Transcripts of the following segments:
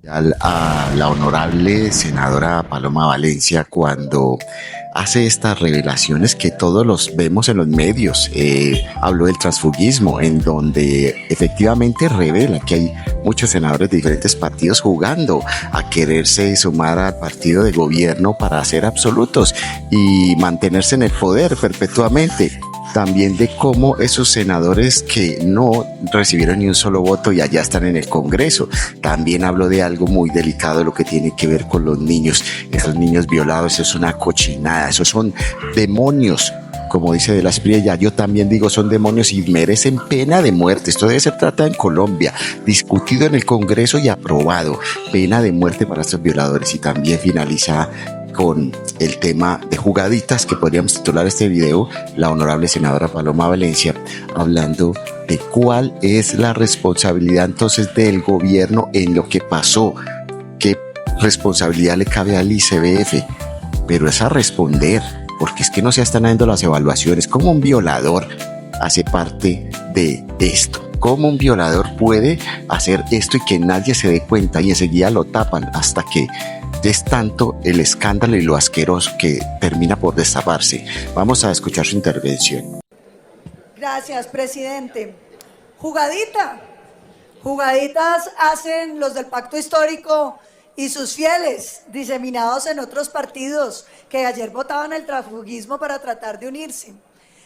A la honorable senadora Paloma Valencia cuando hace estas revelaciones que todos los vemos en los medios. Habló del transfugismo, en donde efectivamente revela que hay muchos senadores de diferentes partidos jugando a quererse sumar al partido de gobierno para ser absolutos y mantenerse en el poder perpetuamente. También de cómo esos senadores que no recibieron ni un solo voto y allá están en el Congreso. También habló de algo muy delicado, lo que tiene que ver con los niños. Esos niños violados, eso es una cochinada, esos son demonios. Como dice de la Espriella, yo también digo son demonios y merecen pena de muerte. Esto debe ser tratado en Colombia, discutido en el Congreso y aprobado. Pena de muerte para estos violadores. Y también finaliza con el tema de jugaditas, que podríamos titular este video, la honorable senadora Paloma Valencia, hablando de cuál es la responsabilidad entonces del gobierno en lo que pasó, qué responsabilidad le cabe al ICBF, pero es a responder, porque es que no se están dando las evaluaciones. ¿Cómo un violador hace parte de esto? ¿Cómo un violador puede hacer esto y que nadie se dé cuenta y enseguida lo tapan hasta que es tanto el escándalo y lo asqueroso que termina por destaparse? Vamos a escuchar su intervención. Gracias, presidente. Jugaditas hacen los del Pacto Histórico y sus fieles, diseminados en otros partidos que ayer votaban el transfugismo para tratar de unirse,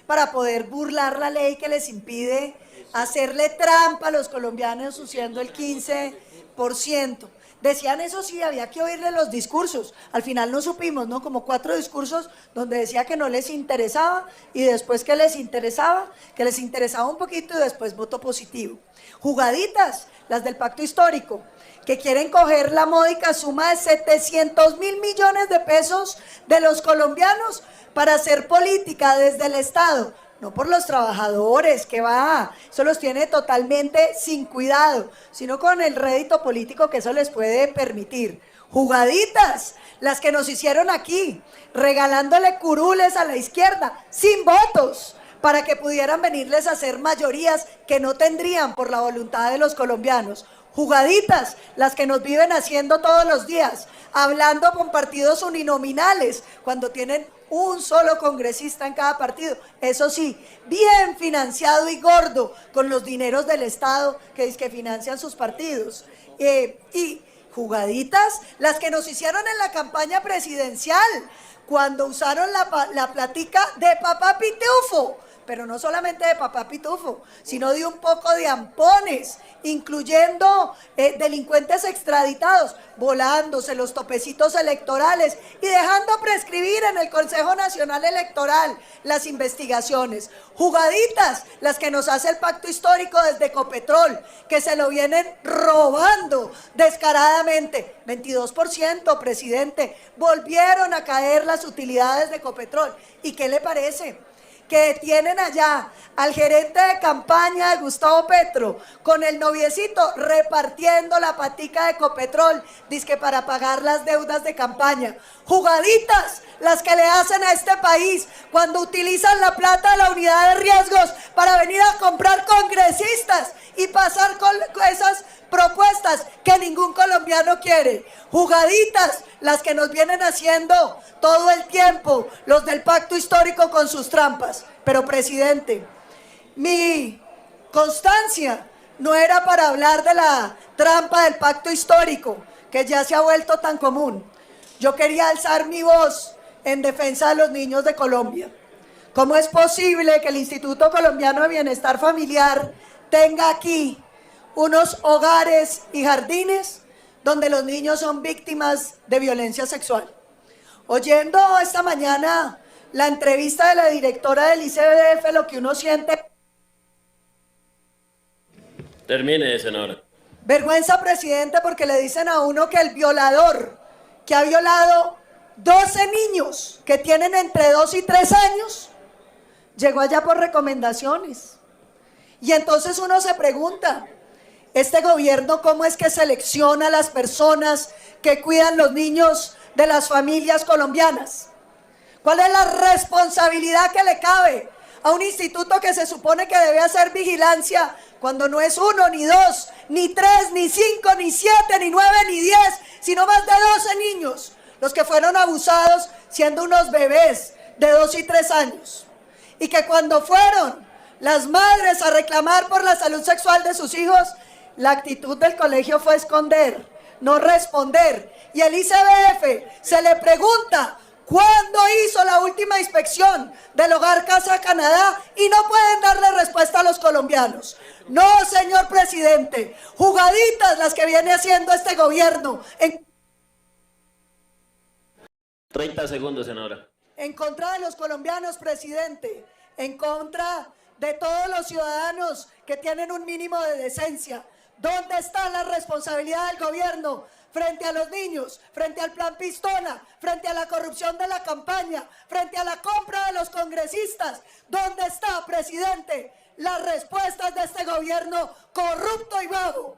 para poder burlar la ley que les impide hacerle trampa a los colombianos usando el 15%. Decían eso sí, había que oírle los discursos. Al final no supimos, ¿no? Como 4 discursos donde decía que no les interesaba y después que les interesaba un poquito y después voto positivo. Jugaditas, las del Pacto Histórico, que quieren coger la módica suma de 700.000 millones de pesos de los colombianos para hacer política desde el Estado. No por los trabajadores, que va, eso los tiene totalmente sin cuidado, sino con el rédito político que eso les puede permitir. Jugaditas, las que nos hicieron aquí, regalándole curules a la izquierda, sin votos, para que pudieran venirles a hacer mayorías que no tendrían por la voluntad de los colombianos. Jugaditas, las que nos viven haciendo todos los días, hablando con partidos uninominales, cuando tienen un solo congresista en cada partido, eso sí, bien financiado y gordo con los dineros del Estado que financian sus partidos. Y jugaditas, las que nos hicieron en la campaña presidencial, cuando usaron la platica de papá Pitufo, pero no solamente de papá Pitufo, sino de un poco de ampones, incluyendo delincuentes extraditados, volándose los topecitos electorales y dejando prescribir en el Consejo Nacional Electoral las investigaciones. Jugaditas, las que nos hace el Pacto Histórico desde Ecopetrol, que se lo vienen robando descaradamente. 22%, presidente, volvieron a caer las utilidades de Ecopetrol. ¿Y qué le parece? Que tienen allá al gerente de campaña de Gustavo Petro con el noviecito repartiendo la patica de Ecopetrol, dizque para pagar las deudas de campaña. Jugaditas las que le hacen a este país cuando utilizan la plata de la unidad de riesgos para venir a comprar congresistas y pasar con esas propuestas que ningún colombiano quiere. Jugaditas las que nos vienen haciendo todo el tiempo los del Pacto Histórico con sus trampas. Pero, presidente, mi constancia no era para hablar de la trampa del Pacto Histórico, que ya se ha vuelto tan común. Yo quería alzar mi voz en defensa de los niños de Colombia. ¿Cómo es posible que el Instituto Colombiano de Bienestar Familiar tenga aquí unos hogares y jardines donde los niños son víctimas de violencia sexual? Oyendo esta mañana la entrevista de la directora del ICBF, lo que uno siente... Termine, senadora. Vergüenza, presidente, porque le dicen a uno que el violador, que ha violado 12 niños que tienen entre 2 y 3 años, llegó allá por recomendaciones. Y entonces uno se pregunta, este gobierno, ¿cómo es que selecciona a las personas que cuidan los niños de las familias colombianas? ¿Cuál es la responsabilidad que le cabe a un instituto que se supone que debe hacer vigilancia cuando no es 1, ni 2, ni 3, ni 5, ni 7, ni 9, ni 10, los que fueron abusados siendo unos bebés de 2 y 3 años, y que cuando fueron las madres a reclamar por la salud sexual de sus hijos, la actitud del colegio fue esconder, no responder. Y el ICBF se le pregunta cuándo hizo la última inspección del Hogar Casa Canadá y no pueden darle respuesta a los colombianos. No, señor presidente, jugaditas las que viene haciendo este gobierno 30 segundos, senadora. en contra de los colombianos, presidente, en contra de todos los ciudadanos que tienen un mínimo de decencia. ¿Dónde está la responsabilidad del gobierno frente a los niños, frente al plan Pistola, frente a la corrupción de la campaña, frente a la compra de los congresistas? ¿Dónde está, presidente, las respuestas de este gobierno corrupto y vago?